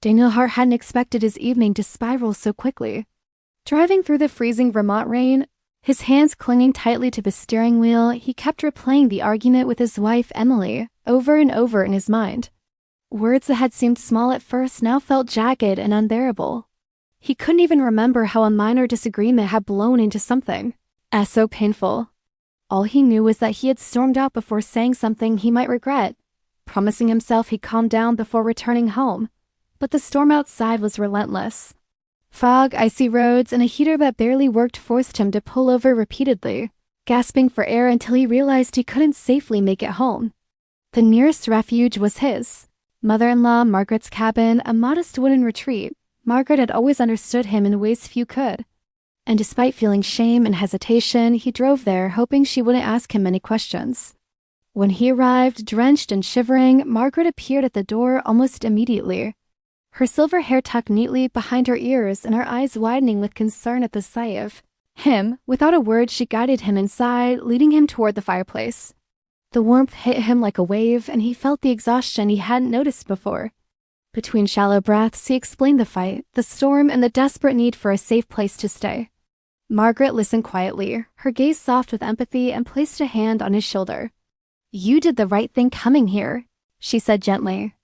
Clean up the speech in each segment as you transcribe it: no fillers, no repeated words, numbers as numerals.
Daniel Hart hadn't expected his evening to spiral so quickly. Driving through the freezing Vermont rain, his hands clinging tightly to the steering wheel, he kept replaying the argument with his wife, Emily, over and over in his mind. Words that had seemed small at first now felt jagged and unbearable. He couldn't even remember how a minor disagreement had blown into something so painful. All he knew was that he had stormed out before saying something he might regret, promising himself he'd calm down before returning home. But the storm outside was relentless. Fog, icy roads, and a heater that barely worked forced him to pull over repeatedly, gasping for air until he realized he couldn't safely make it home. The nearest refuge was his mother-in-law Margaret's cabin, a modest wooden retreat. Margaret had always understood him in ways few could, and despite feeling shame and hesitation, he drove there, hoping she wouldn't ask him many questions. When he arrived, drenched and shivering, Margaret appeared at the door almost immediately. Her silver hair tucked neatly behind her ears and her eyes widening with concern at the sight of him. Without a word, she guided him inside, leading him toward the fireplace. The warmth hit him like a wave, and he felt the exhaustion he hadn't noticed before. Between shallow breaths, he explained the fight, the storm, and the desperate need for a safe place to stay. Margaret listened quietly, her gaze soft with empathy, and placed a hand on his shoulder. "You did the right thing coming here," she said gently.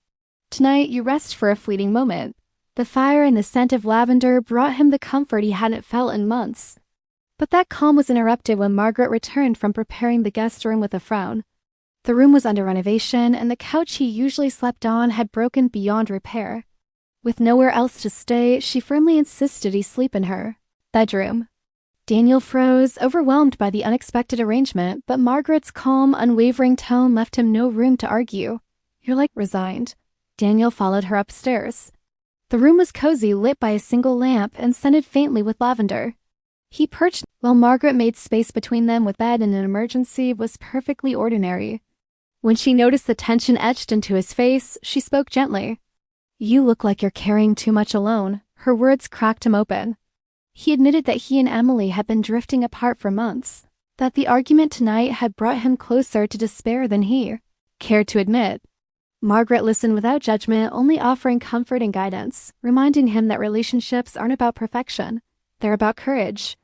"Tonight, you rest for a fleeting moment." The fire and the scent of lavender brought him the comfort he hadn't felt in months. But that calm was interrupted when Margaret returned from preparing the guest room with a frown. The room was under renovation, and the couch he usually slept on had broken beyond repair. With nowhere else to stay, she firmly insisted he sleep in her bedroom. Daniel froze, overwhelmed by the unexpected arrangement, but Margaret's calm, unwavering tone left him no room to argue. "You're like resigned." Daniel followed her upstairs. The room was cozy, lit by a single lamp, and scented faintly with lavender. He perched while Margaret made space between them with bed in an emergency was perfectly ordinary. When she noticed the tension etched into his face, she spoke gently. "You look like you're carrying too much alone." Her words cracked him open. He admitted that he and Emily had been drifting apart for months, that the argument tonight had brought him closer to despair than he cared to admit. Margaret listened without judgment, only offering comfort and guidance, reminding him that relationships aren't about perfection, they're about courage.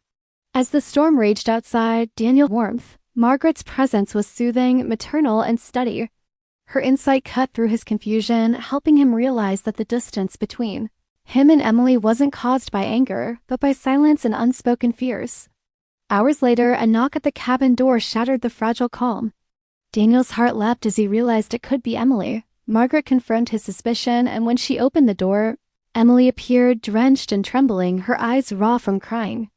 As the storm raged outside, Daniel's warmth, Margaret's presence was soothing, maternal, and steady. Her insight cut through his confusion, helping him realize that the distance between him and Emily wasn't caused by anger, but by silence and unspoken fears. Hours later, a knock at the cabin door shattered the fragile calm. Daniel's heart leapt as he realized it could be Emily. Margaret confirmed his suspicion, and when she opened the door, Emily appeared, drenched and trembling, her eyes raw from crying.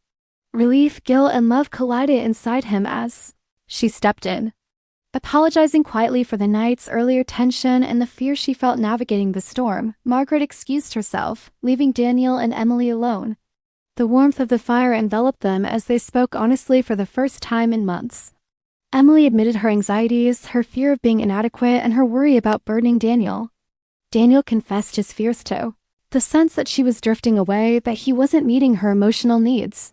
Relief, guilt, and love collided inside him as she stepped in. Apologizing quietly for the night's earlier tension and the fear she felt navigating the storm, Margaret excused herself, leaving Daniel and Emily alone. The warmth of the fire enveloped them as they spoke honestly for the first time in months. Emily admitted her anxieties, her fear of being inadequate, and her worry about burdening Daniel. Daniel confessed his fears too. The sense that she was drifting away, that he wasn't meeting her emotional needs.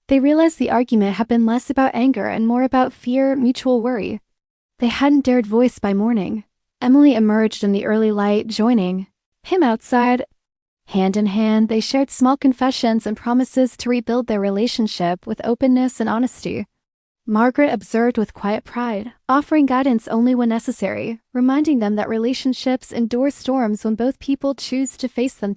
They realized the argument had been less about anger and more about fear, mutual worry. They hadn't dared voice by morning. Emily emerged in the early light, joining him outside. Hand in hand, they shared small confessions and promises to rebuild their relationship with openness and honesty. Margaret observed with quiet pride, offering guidance only when necessary, reminding them that relationships endure storms when both people choose to face them